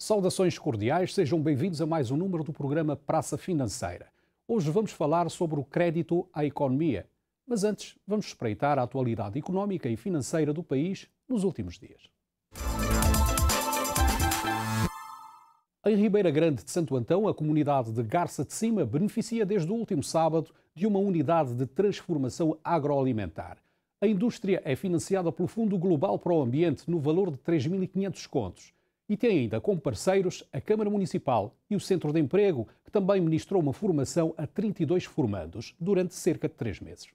Saudações cordiais, sejam bem-vindos a mais um número do programa Praça Financeira. Hoje vamos falar sobre o crédito à economia, mas antes vamos espreitar a atualidade económica e financeira do país nos últimos dias. Em Ribeira Grande de Santo Antão, a comunidade de Garça de Cima beneficia desde o último sábado de uma unidade de transformação agroalimentar. A indústria é financiada pelo Fundo Global para o Ambiente no valor de 3.500 contos. E tem ainda como parceiros a Câmara Municipal e o Centro de Emprego, que também ministrou uma formação a 32 formandos durante cerca de 3 meses.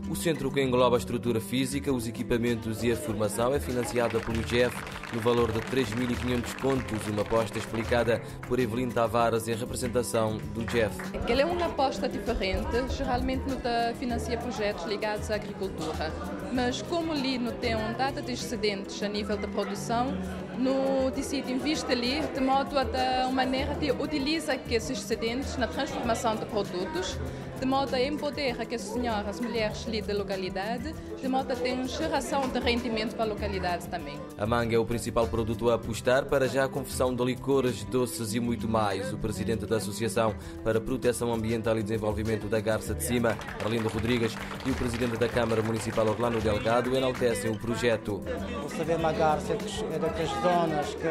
O centro, que engloba a estrutura física, os equipamentos e a formação, é financiada pelo GEF no valor de 3.500 contos, uma aposta explicada por Evelyn Tavares em representação do GEF. Ela é uma aposta diferente, geralmente não financia projetos ligados à agricultura, mas como ali não tem uma data de excedentes a nível da produção, no decide investir ali de modo a dar uma maneira de utilizar esses excedentes na transformação de produtos, de modo a empoderar as senhoras, as mulheres ali da localidade, de modo a ter uma geração de rendimento para a localidade também. A manga é o principal produto a apostar, para já a confecção de licores, doces e muito mais. O presidente da Associação para Proteção Ambiental e Desenvolvimento da Garça de Cima, Arlindo Rodrigues, e o presidente da Câmara Municipal, Orlando Delgado, enaltecem o projeto. O Saber Magarça é daquelas zonas que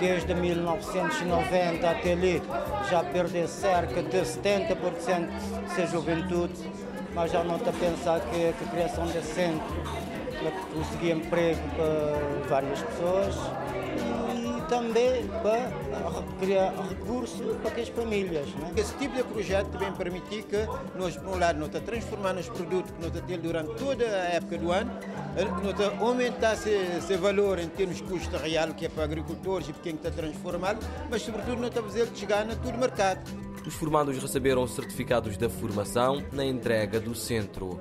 desde 1990 até ali já perdeu cerca de 70% de sua juventude, mas já não está a pensar que a criação desse centro conseguir emprego para várias pessoas e também para criar recursos para as famílias. Né? Esse tipo de projeto vem permitir que nós, por um lado, nós transformar nos produtos que nós temos durante toda a época do ano, nós aumentar esse valor em termos de custo real, que é para agricultores e para quem está transformado, mas sobretudo nós estamos a fazer chegar a todo o mercado. Os formandos receberam certificados da formação na entrega do centro.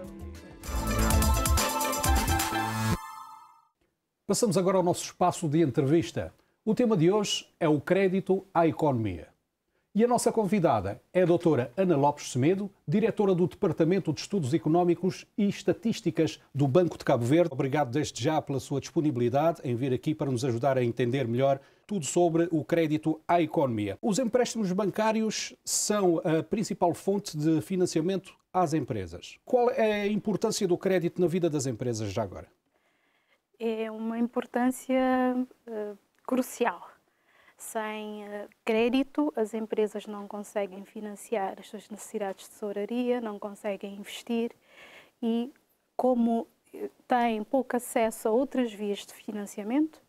Passamos agora ao nosso espaço de entrevista. O tema de hoje é o crédito à economia. E a nossa convidada é a doutora Ana Lopes Semedo, diretora do Departamento de Estudos Económicos e Estatísticas do Banco de Cabo Verde. Obrigado desde já pela sua disponibilidade em vir aqui para nos ajudar a entender melhor tudo sobre o crédito à economia. Os empréstimos bancários são a principal fonte de financiamento às empresas. Qual é a importância do crédito na vida das empresas já agora? É uma importância crucial. Sem crédito, as empresas não conseguem financiar as suas necessidades de tesouraria, não conseguem investir e, como têm pouco acesso a outras vias de financiamento,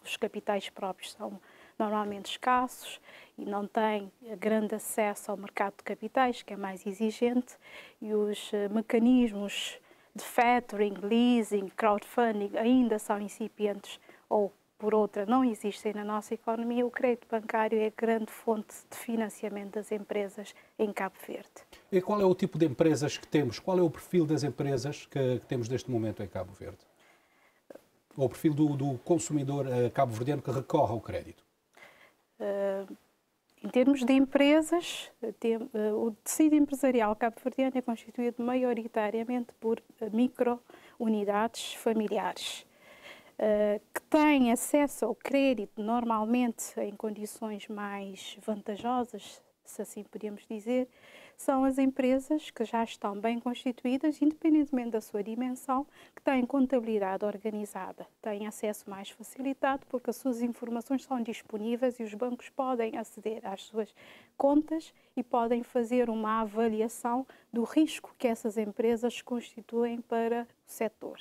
os capitais próprios são normalmente escassos e não têm grande acesso ao mercado de capitais, que é mais exigente, e os mecanismos de factoring, leasing, crowdfunding ainda são incipientes ou, por outra, não existem na nossa economia. O crédito bancário é a grande fonte de financiamento das empresas em Cabo Verde. E qual é o tipo de empresas que temos? Qual é o perfil das empresas que temos neste momento em Cabo Verde? Ou o perfil do consumidor cabo-verdiano que recorre ao crédito? Em termos de empresas, o tecido empresarial cabo-verdiano é constituído maioritariamente por micro-unidades familiares, que têm acesso ao crédito normalmente em condições mais vantajosas, se assim podemos dizer, são as empresas que já estão bem constituídas, independentemente da sua dimensão, que têm contabilidade organizada, têm acesso mais facilitado porque as suas informações são disponíveis e os bancos podem aceder às suas contas e podem fazer uma avaliação do risco que essas empresas constituem para o setor.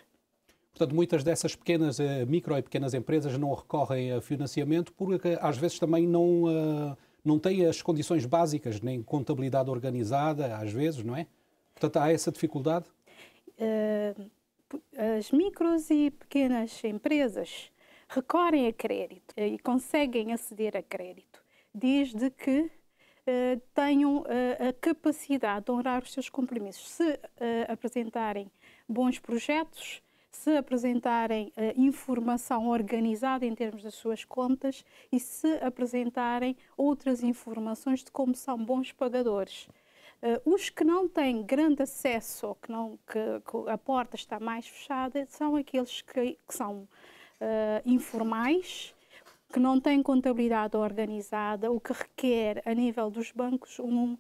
Portanto, muitas dessas pequenas, micro e pequenas empresas não recorrem a financiamento porque às vezes também não têm as condições básicas, nem contabilidade organizada, às vezes, não é? Portanto, há essa dificuldade? As micros e pequenas empresas recorrem a crédito e conseguem aceder a crédito, desde que tenham a capacidade de honrar os seus compromissos. Se apresentarem bons projetos, se apresentarem informação organizada em termos das suas contas e se apresentarem outras informações de como são bons pagadores. Os que não têm grande acesso ou que a porta está mais fechada são aqueles que são informais, que não têm contabilidade organizada, o que requer, a nível dos bancos, um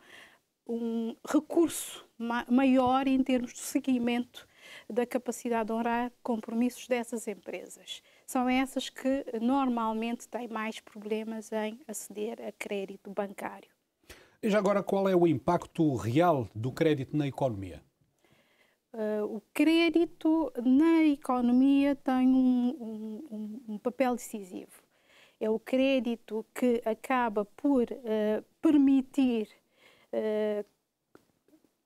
recurso maior em termos de seguimento da capacidade de honrar compromissos dessas empresas. São essas que normalmente têm mais problemas em aceder a crédito bancário. E já agora, qual é o impacto real do crédito na economia? O crédito na economia tem um papel decisivo. É o crédito que acaba por permitir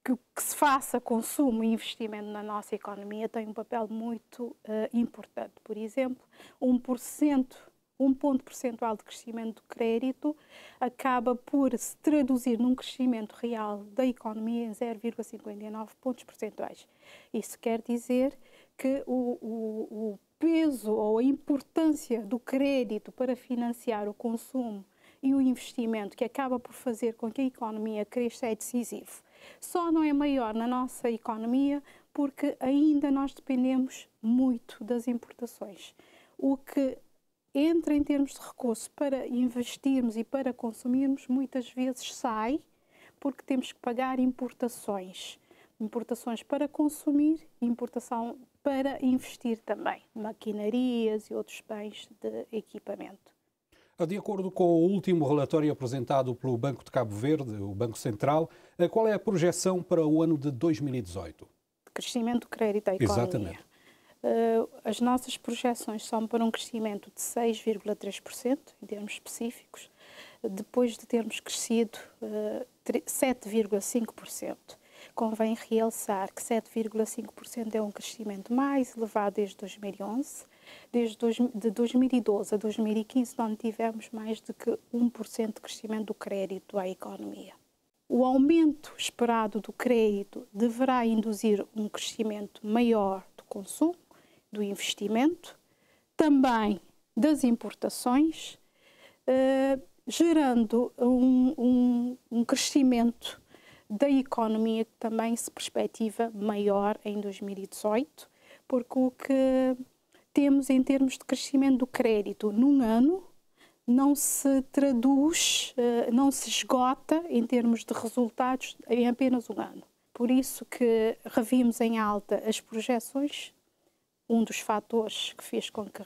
que se faça consumo e investimento na nossa economia, tem um papel muito importante. Por exemplo, 1%, um ponto percentual de crescimento do crédito acaba por se traduzir num crescimento real da economia em 0,59 pontos percentuais. Isso quer dizer que o peso ou a importância do crédito para financiar o consumo e o investimento, que acaba por fazer com que a economia cresça, é decisivo. Só não é maior na nossa economia porque ainda nós dependemos muito das importações. O que entra em termos de recurso para investirmos e para consumirmos, muitas vezes sai porque temos que pagar importações. Importações para consumir e importação para investir também, maquinarias e outros bens de equipamento. De acordo com o último relatório apresentado pelo Banco de Cabo Verde, o Banco Central, qual é a projeção para o ano de 2018? Crescimento do crédito à economia. Exatamente. As nossas projeções são para um crescimento de 6,3% em termos específicos, depois de termos crescido 7,5%. Convém realçar que 7,5% é um crescimento mais elevado desde 2011. De 2012 a 2015 não tivemos mais do que 1% de crescimento do crédito à economia. O aumento esperado do crédito deverá induzir um crescimento maior do consumo, do investimento, também das importações, gerando um crescimento da economia que também se perspectiva maior em 2018, porque o que temos em termos de crescimento do crédito num ano não se traduz, não se esgota em termos de resultados em apenas um ano. Por isso que revimos em alta as projeções. Um dos fatores que fez com que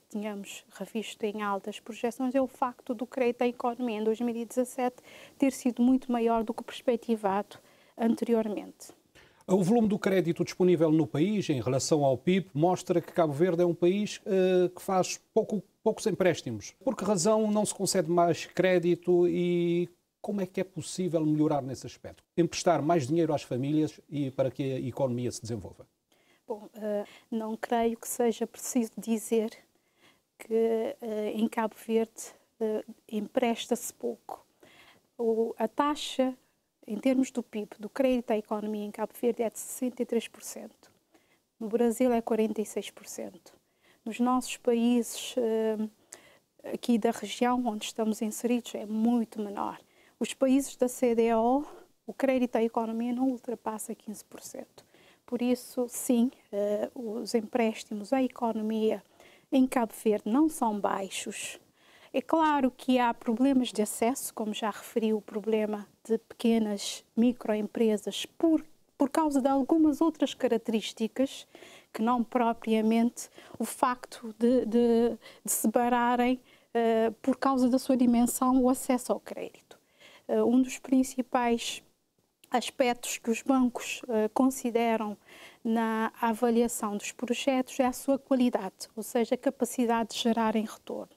tenhamos revisto em alta as projeções é o facto do crédito à economia em 2017 ter sido muito maior do que perspectivado anteriormente. O volume do crédito disponível no país em relação ao PIB mostra que Cabo Verde é um país que faz poucos empréstimos. Por que razão não se concede mais crédito e como é que é possível melhorar nesse aspecto? Emprestar mais dinheiro às famílias e para que a economia se desenvolva? Bom, não creio que seja preciso dizer que em Cabo Verde empresta-se pouco. A taxa, em termos do PIB, do crédito à economia em Cabo Verde é de 63%. No Brasil é 46%. Nos nossos países aqui da região onde estamos inseridos é muito menor. Os países da CDO, o crédito à economia não ultrapassa 15%. Por isso, sim, os empréstimos à economia em Cabo Verde não são baixos. É claro que há problemas de acesso, como já referi, o problema de pequenas microempresas por causa de algumas outras características que não propriamente o facto de se bararem por causa da sua dimensão o acesso ao crédito. Um dos principais aspectos que os bancos consideram na avaliação dos projetos é a sua qualidade, ou seja, a capacidade de gerarem retorno.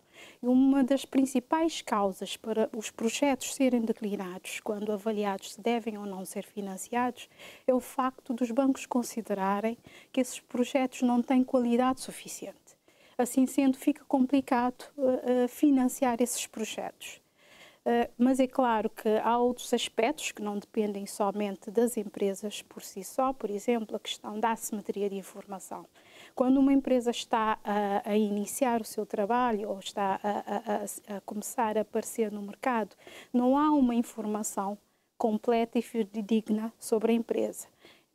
E uma das principais causas para os projetos serem declinados, quando avaliados se devem ou não ser financiados, é o facto dos bancos considerarem que esses projetos não têm qualidade suficiente. Assim sendo, fica complicado financiar esses projetos. Mas é claro que há outros aspectos que não dependem somente das empresas por si só, por exemplo, a questão da assimetria de informação. Quando uma empresa está a iniciar o seu trabalho ou está a começar a aparecer no mercado, não há uma informação completa e fidedigna sobre a empresa.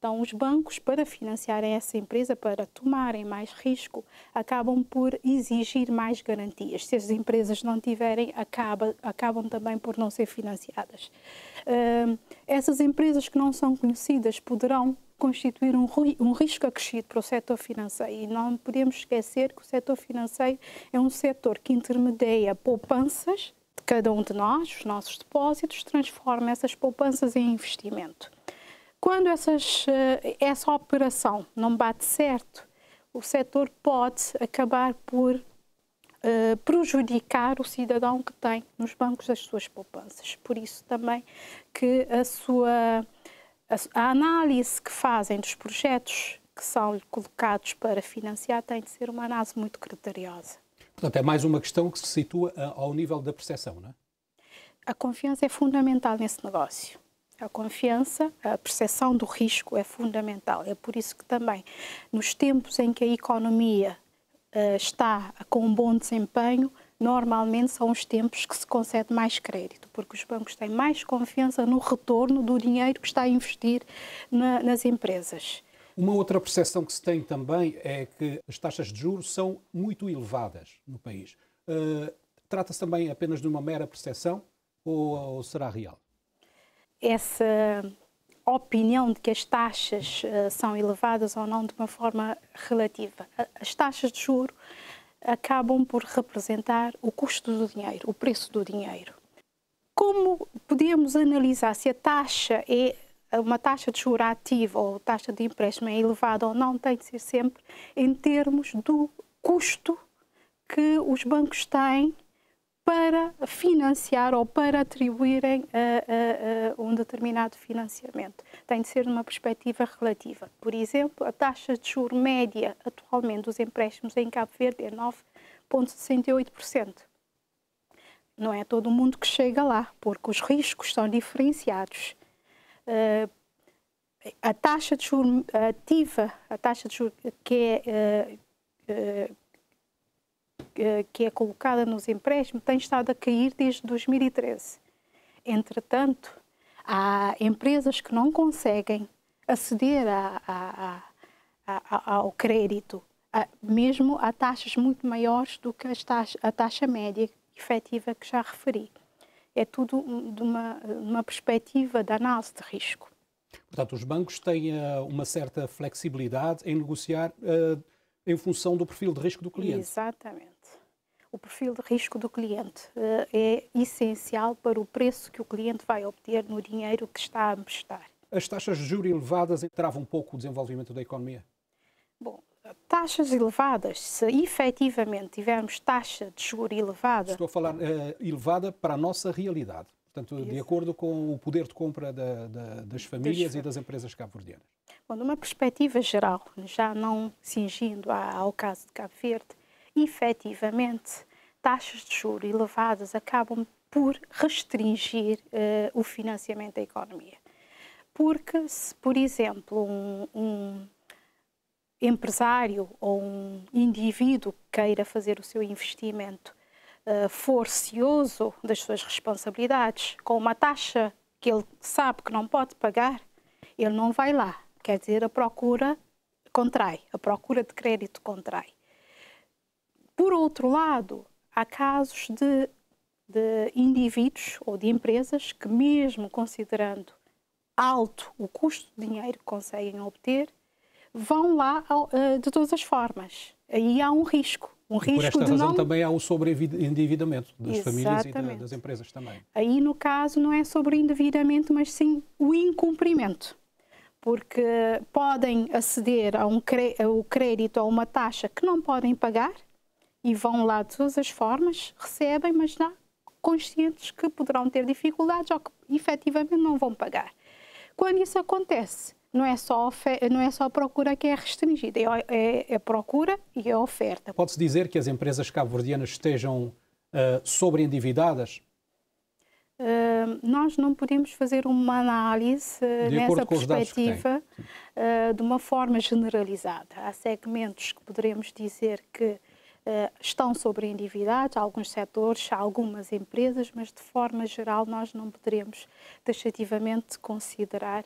Então, os bancos, para financiarem essa empresa, para tomarem mais risco, acabam por exigir mais garantias. Se as empresas não tiverem, acabam também por não ser financiadas. Essas empresas que não são conhecidas poderão constituir um risco acrescido para o setor financeiro. E não podemos esquecer que o setor financeiro é um setor que intermedia poupanças de cada um de nós, os nossos depósitos, transforma essas poupanças em investimento. Quando essa operação não bate certo, o setor pode acabar por prejudicar o cidadão que tem nos bancos as suas poupanças. Por isso também que a análise que fazem dos projetos que são colocados para financiar tem de ser uma análise muito criteriosa. Portanto, é mais uma questão que se situa ao nível da percepção, não é? A confiança é fundamental nesse negócio. A confiança, a percepção do risco é fundamental. É por isso que também, nos tempos em que a economia está com um bom desempenho, normalmente são os tempos que se concede mais crédito, porque os bancos têm mais confiança no retorno do dinheiro que está a investir nas empresas. Uma outra percepção que se tem também é que as taxas de juros são muito elevadas no país. Trata-se também apenas de uma mera percepção ou será real? Essa opinião de que as taxas são elevadas ou não de uma forma relativa. As taxas de juros acabam por representar o custo do dinheiro, o preço do dinheiro. Como podemos analisar se a taxa é uma taxa de juros ativa ou taxa de empréstimo é elevada ou não, tem de ser sempre em termos do custo que os bancos têm para financiar ou para atribuírem um determinado financiamento. Tem de ser numa perspectiva relativa. Por exemplo, a taxa de juros média atualmente dos empréstimos em Cabo Verde é 9,68%. Não é todo mundo que chega lá, porque os riscos são diferenciados. A taxa de juros ativa, a taxa de juros que é colocada nos empréstimos tem estado a cair desde 2013. Entretanto, há empresas que não conseguem aceder ao crédito, mesmo a taxas muito maiores do que a taxa média efetiva que já referi. É tudo de uma perspectiva de análise de risco. Portanto, os bancos têm uma certa flexibilidade em negociar em função do perfil de risco do cliente. Exatamente. O perfil de risco do cliente é essencial para o preço que o cliente vai obter no dinheiro que está a emprestar. As taxas de juros elevadas entravam um pouco o desenvolvimento da economia? Bom, taxas elevadas, se efetivamente tivermos taxa de juros elevada... Estou a falar elevada para a nossa realidade. Portanto, de acordo com o poder de compra das famílias e das empresas cabo-verdianas. Bom, numa perspectiva geral, já não cingindo ao caso de Cabo Verde, efetivamente, taxas de juros elevadas acabam por restringir o financiamento da economia. Porque se, por exemplo, um empresário ou um indivíduo queira fazer o seu investimento for cioso das suas responsabilidades, com uma taxa que ele sabe que não pode pagar, ele não vai lá. Quer dizer, a procura contrai, a procura de crédito contrai. Por outro lado, há casos de indivíduos ou de empresas que, mesmo considerando alto o custo de dinheiro que conseguem obter, vão lá de todas as formas. Aí há um risco. Por esta razão também há o sobreendividamento das famílias e das empresas também. Aí, no caso, não é sobreendividamento, mas sim o incumprimento. Porque podem aceder ao crédito a uma taxa que não podem pagar e vão lá de todas as formas, recebem, mas já conscientes que poderão ter dificuldades ou que efetivamente não vão pagar. Quando isso acontece, não é só a procura que é restringida, é a procura e a oferta. Pode-se dizer que as empresas cabo-verdianas estejam sobreendividadas? Nós não podemos fazer uma análise nessa perspectiva de uma forma generalizada. Há segmentos que poderemos dizer que estão sobreendividados, alguns setores, algumas empresas, mas de forma geral nós não poderemos taxativamente considerar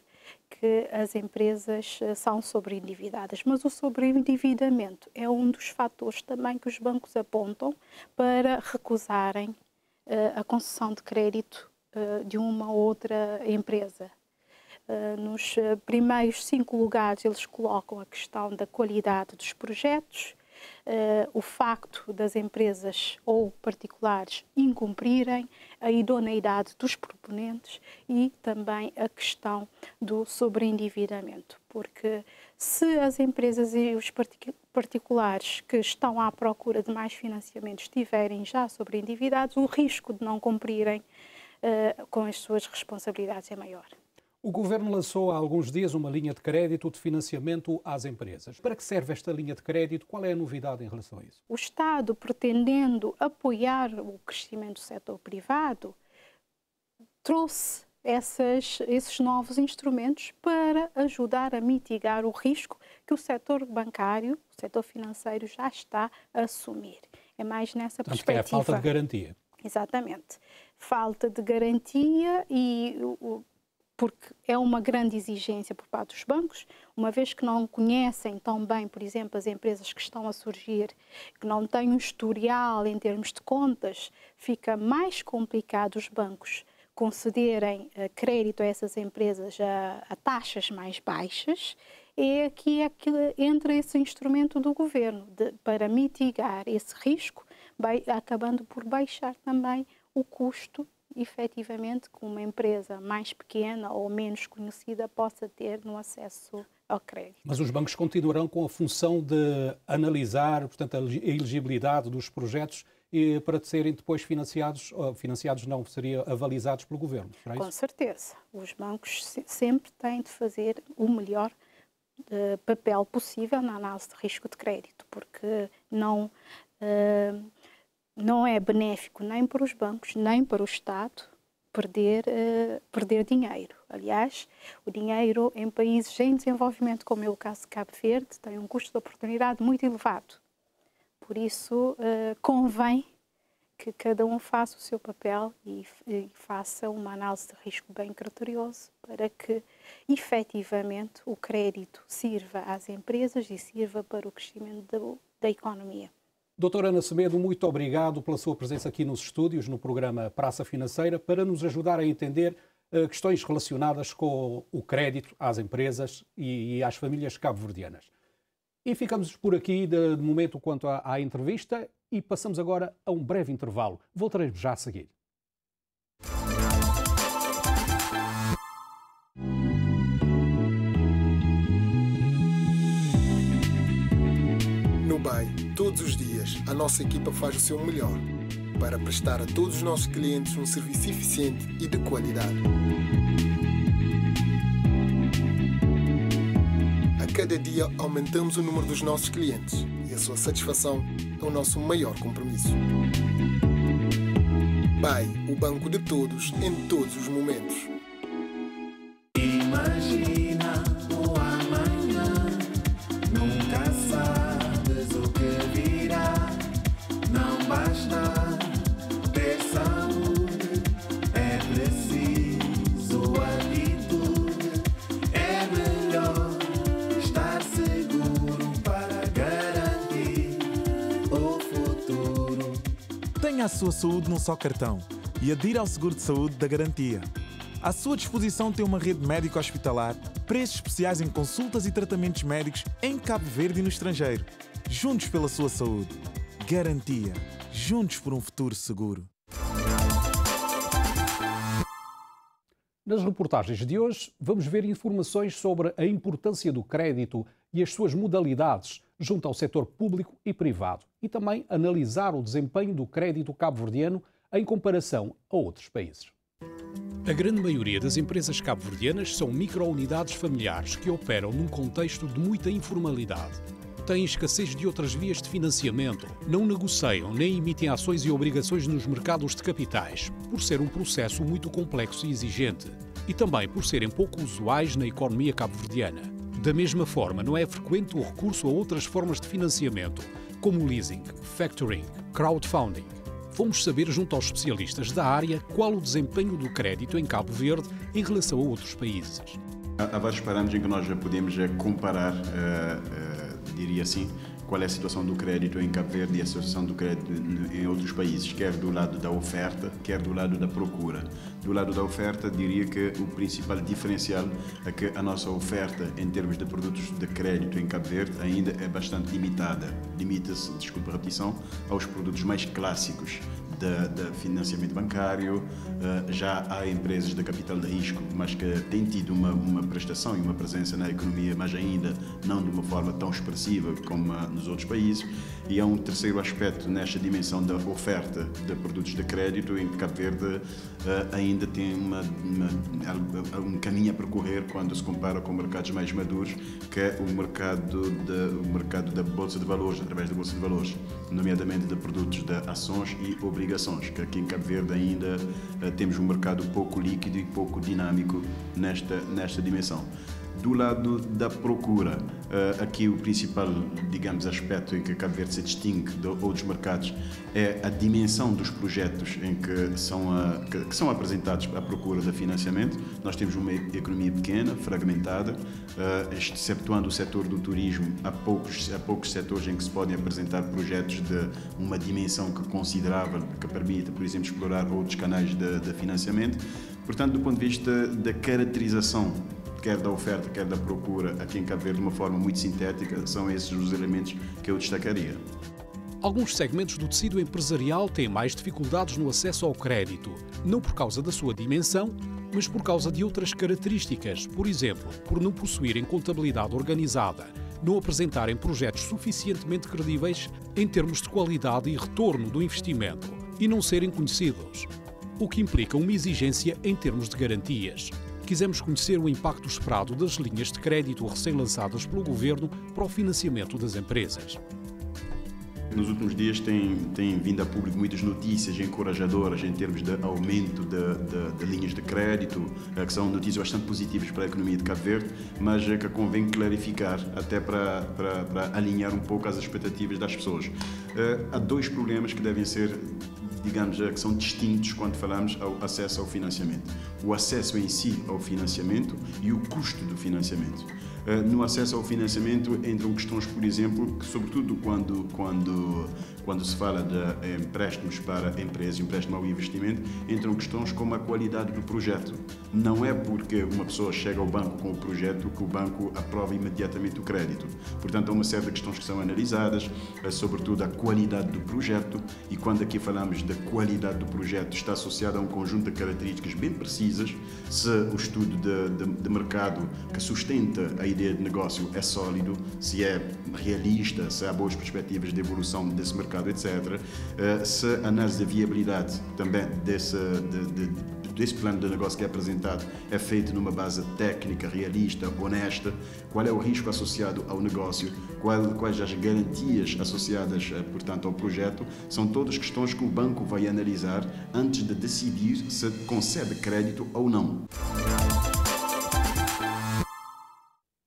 que as empresas são sobreendividadas. Mas o sobreendividamento é um dos fatores também que os bancos apontam para recusarem a concessão de crédito de uma ou outra empresa. Nos primeiros 5 lugares eles colocam a questão da qualidade dos projetos, o facto das empresas ou particulares incumprirem, a idoneidade dos proponentes e também a questão do sobreendividamento. Porque se as empresas e os particulares que estão à procura de mais financiamento estiverem já sobreendividados, o risco de não cumprirem com as suas responsabilidades é maior. O Governo lançou há alguns dias uma linha de crédito de financiamento às empresas. Para que serve esta linha de crédito? Qual é a novidade em relação a isso? O Estado, pretendendo apoiar o crescimento do setor privado, trouxe esses novos instrumentos para ajudar a mitigar o risco que o setor bancário, o setor financeiro já está a assumir. É mais nessa perspectiva. Que é a falta de garantia. Exatamente. Falta de garantia porque é uma grande exigência por parte dos bancos, uma vez que não conhecem tão bem, por exemplo, as empresas que estão a surgir, que não têm um historial em termos de contas, fica mais complicado os bancos concederem crédito a essas empresas a taxas mais baixas. Aqui é que entra esse instrumento do Governo para mitigar esse risco, acabando por baixar também o custo efetivamente que uma empresa mais pequena ou menos conhecida possa ter no acesso ao crédito. Mas os bancos continuarão com a função de analisar, portanto, a elegibilidade dos projetos e para serem depois financiados não, seriam avalizados pelo Governo, não é isso? Com certeza. Os bancos sempre têm de fazer o melhor papel possível na análise de risco de crédito, porque não é benéfico nem para os bancos, nem para o Estado perder dinheiro. Aliás, o dinheiro em países em desenvolvimento, como é o caso de Cabo Verde, tem um custo de oportunidade muito elevado. Por isso, convém que cada um faça o seu papel e faça uma análise de risco bem criterioso para que, efetivamente, o crédito sirva às empresas e sirva para o crescimento da economia. Doutora Ana Semedo, muito obrigado pela sua presença aqui nos estúdios, no programa Praça Financeira, para nos ajudar a entender questões relacionadas com o crédito às empresas e às famílias cabo-verdianas. E ficamos por aqui de momento quanto à entrevista e passamos agora a um breve intervalo. Voltaremos já a seguir. No BAE, todos os dias, a nossa equipa faz o seu melhor para prestar a todos os nossos clientes um serviço eficiente e de qualidade. A cada dia aumentamos o número dos nossos clientes e a sua satisfação é o nosso maior compromisso. BAE, o banco de todos, em todos os momentos. Imagina o amanhã, nunca sabes o que virá. Não basta ter saúde, é preciso atitude. É melhor estar seguro para garantir o futuro. Tenha a sua saúde num só cartão e adira ao seguro de saúde da Garantia. À sua disposição tem uma rede médico-hospitalar, preços especiais em consultas e tratamentos médicos em Cabo Verde e no estrangeiro. Juntos pela sua saúde. Garantia. Juntos por um futuro seguro. Nas reportagens de hoje, vamos ver informações sobre a importância do crédito e as suas modalidades junto ao setor público e privado e também analisar o desempenho do crédito cabo-verdiano em comparação a outros países. A grande maioria das empresas cabo-verdianas são micro-unidades familiares que operam num contexto de muita informalidade. Têm escassez de outras vias de financiamento, não negociam nem emitem ações e obrigações nos mercados de capitais, por ser um processo muito complexo e exigente, e também por serem pouco usuais na economia cabo-verdiana. Da mesma forma, não é frequente o recurso a outras formas de financiamento, como leasing, factoring, crowdfunding. Fomos saber junto aos especialistas da área qual o desempenho do crédito em Cabo Verde em relação a outros países. Há vários parâmetros em que nós já podemos comparar, diria assim, qual é a situação do crédito em Cabo Verde e a situação do crédito em outros países, quer do lado da oferta, quer do lado da procura. Do lado da oferta, diria que o principal diferencial é que a nossa oferta em termos de produtos de crédito em Cabo Verde ainda é bastante limitada. Limita-se, desculpa a repetição, aos produtos mais clássicos de financiamento bancário. Já há empresas de capital de risco, mas que têm tido uma prestação e uma presença na economia, mas ainda não de uma forma tão expressiva como nos outros países. E há um terceiro aspecto nesta dimensão da oferta de produtos de crédito, em que Cabo Verde ainda tem um caminho a percorrer quando se compara com mercados mais maduros, que é o mercado da Bolsa de Valores, através da Bolsa de Valores, nomeadamente de produtos de ações e obrigações, que aqui em Cabo Verde ainda temos um mercado pouco líquido e pouco dinâmico nesta dimensão. Do lado da procura, aqui o principal, digamos, aspecto em que Cabo Verde se distingue de outros mercados é a dimensão dos projetos em que são apresentados à procura de financiamento. Nós temos uma economia pequena, fragmentada, exceptuando o setor do turismo, há poucos setores em que se podem apresentar projetos de uma dimensão considerável, que permita, por exemplo, explorar outros canais de financiamento. Portanto, do ponto de vista da caracterização, quer da oferta, quer da procura, aqui em Cabo Verde, de uma forma muito sintética, são esses os elementos que eu destacaria. Alguns segmentos do tecido empresarial têm mais dificuldades no acesso ao crédito, não por causa da sua dimensão, mas por causa de outras características, por exemplo, por não possuírem contabilidade organizada, não apresentarem projetos suficientemente credíveis em termos de qualidade e retorno do investimento e não serem conhecidos, o que implica uma exigência em termos de garantias. Quisemos conhecer o impacto esperado das linhas de crédito recém-lançadas pelo Governo para o financiamento das empresas. Nos últimos dias têm vindo a público muitas notícias encorajadoras em termos de aumento de linhas de crédito, que são notícias bastante positivas para a economia de Cabo Verde, mas que convém clarificar até para alinhar um pouco as expectativas das pessoas. Há dois problemas que devem ser, digamos, que são distintos quando falamos ao acesso ao financiamento. O acesso em si ao financiamento e o custo do financiamento. No acesso ao financiamento entram questões, por exemplo, que sobretudo quando se fala de empréstimos para empresas, empréstimo ao investimento, entram questões como a qualidade do projeto. Não é porque uma pessoa chega ao banco com o projeto que o banco aprova imediatamente o crédito. Portanto, há uma série de questões que são analisadas, sobretudo a qualidade do projeto, e quando aqui falamos da qualidade do projeto, está associada a um conjunto de características bem precisas. Se o estudo de mercado que sustenta a ideia de negócio é sólido, se é realista, se há boas perspectivas de evolução desse mercado, etc. Se a análise da viabilidade também desse plano de negócio que é apresentado é feito numa base técnica, realista, honesta, qual é o risco associado ao negócio, quais as garantias associadas, portanto, ao projeto, são todas questões que o banco vai analisar antes de decidir se concede crédito ou não.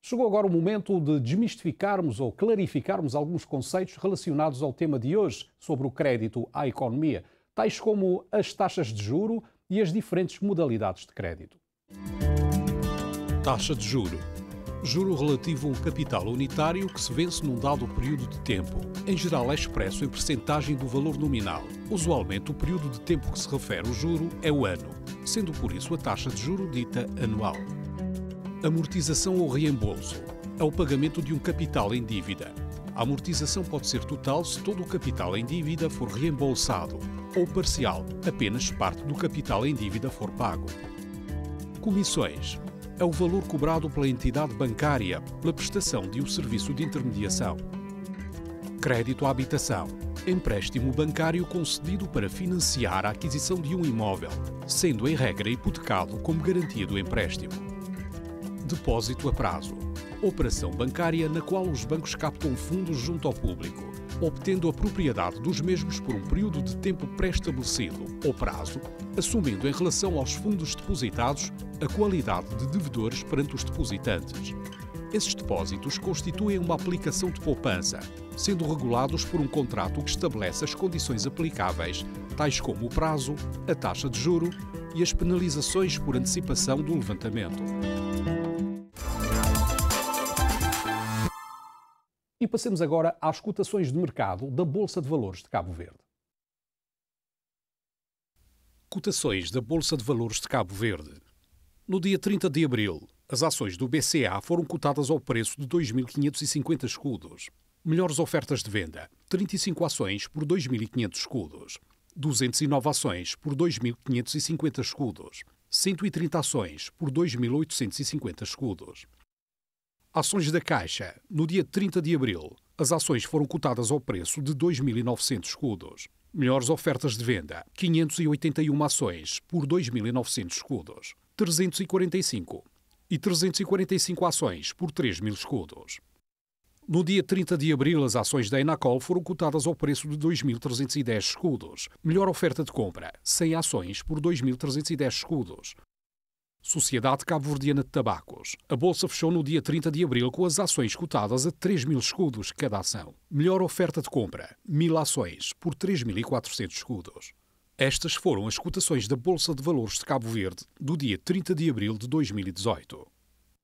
Chegou agora o momento de desmistificarmos ou clarificarmos alguns conceitos relacionados ao tema de hoje sobre o crédito à economia, tais como as taxas de juro e as diferentes modalidades de crédito. Taxa de juro. Juro relativo a um capital unitário que se vence num dado período de tempo. Em geral é expresso em percentagem do valor nominal. Usualmente o período de tempo que se refere o juro é o ano, sendo por isso a taxa de juro dita anual. Amortização ou reembolso. É o pagamento de um capital em dívida. A amortização pode ser total se todo o capital em dívida for reembolsado, ou parcial, apenas parte do capital em dívida for pago. Comissões. É o valor cobrado pela entidade bancária pela prestação de um serviço de intermediação. Crédito à habitação. Empréstimo bancário concedido para financiar a aquisição de um imóvel, sendo em regra hipotecado como garantia do empréstimo. Depósito a prazo. Operação bancária na qual os bancos captam fundos junto ao público, obtendo a propriedade dos mesmos por um período de tempo pré-estabelecido ou prazo, assumindo em relação aos fundos depositados a qualidade de devedores perante os depositantes. Esses depósitos constituem uma aplicação de poupança, sendo regulados por um contrato que estabelece as condições aplicáveis, tais como o prazo, a taxa de juro e as penalizações por antecipação do levantamento. E passemos agora às cotações de mercado da Bolsa de Valores de Cabo Verde. Cotações da Bolsa de Valores de Cabo Verde. No dia 30 de abril, as ações do BCA foram cotadas ao preço de 2.550 escudos. Melhores ofertas de venda: 35 ações por 2.500 escudos. 209 ações por 2.550 escudos. 130 ações por 2.850 escudos. Ações da Caixa. No dia 30 de abril, as ações foram cotadas ao preço de 2.900 escudos. Melhores ofertas de venda: 581 ações por 2.900 escudos. 345 e 345 ações por 3.000 escudos. No dia 30 de abril, as ações da Enacol foram cotadas ao preço de 2.310 escudos. Melhor oferta de compra: 100 ações por 2.310 escudos. Sociedade Cabo-Verdiana de Tabacos. A bolsa fechou no dia 30 de abril com as ações cotadas a 3.000 escudos cada ação. Melhor oferta de compra: 1.000 ações por 3.400 escudos. Estas foram as cotações da Bolsa de Valores de Cabo Verde do dia 30 de abril de 2018.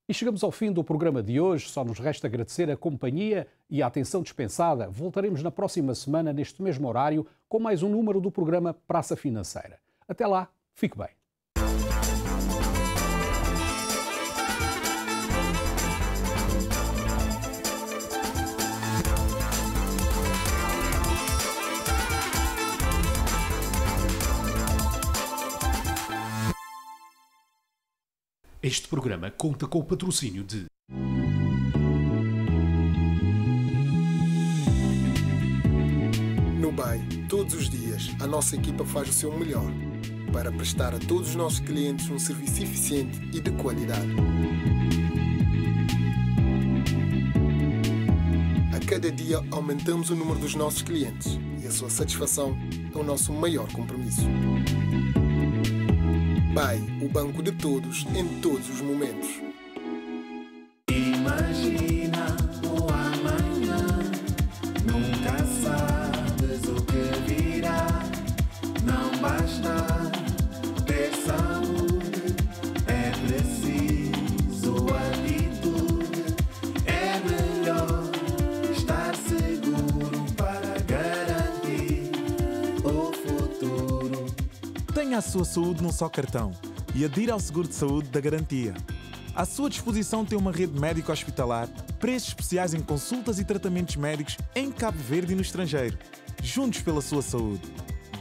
E chegamos ao fim do programa de hoje. Só nos resta agradecer a companhia e a atenção dispensada. Voltaremos na próxima semana, neste mesmo horário, com mais um número do programa Praça Financeira. Até lá, fique bem. Este programa conta com o patrocínio de No BAE, todos os dias, a nossa equipa faz o seu melhor para prestar a todos os nossos clientes um serviço eficiente e de qualidade. A cada dia aumentamos o número dos nossos clientes e a sua satisfação é o nosso maior compromisso. BAE, o banco de todos, em todos os momentos. Imagina o amanhã, nunca sabes o que virá. Não basta ter saúde, é preciso atitude. É melhor estar seguro para garantir o futuro. Tenha a sua saúde num só cartão e adira ao seguro de saúde da Garantia. À sua disposição tem uma rede médico-hospitalar, preços especiais em consultas e tratamentos médicos em Cabo Verde e no estrangeiro. Juntos pela sua saúde.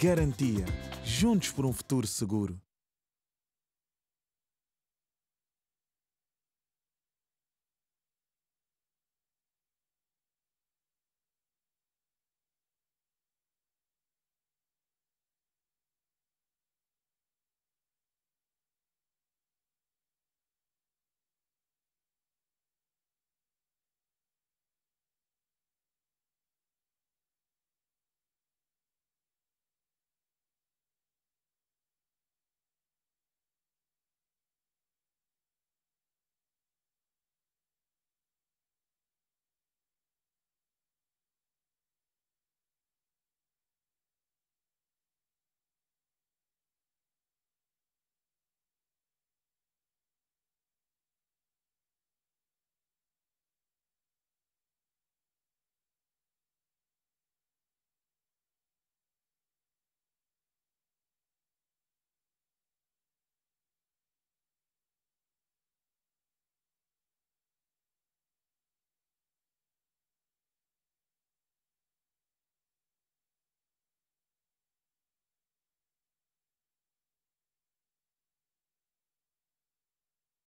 Garantia. Juntos por um futuro seguro.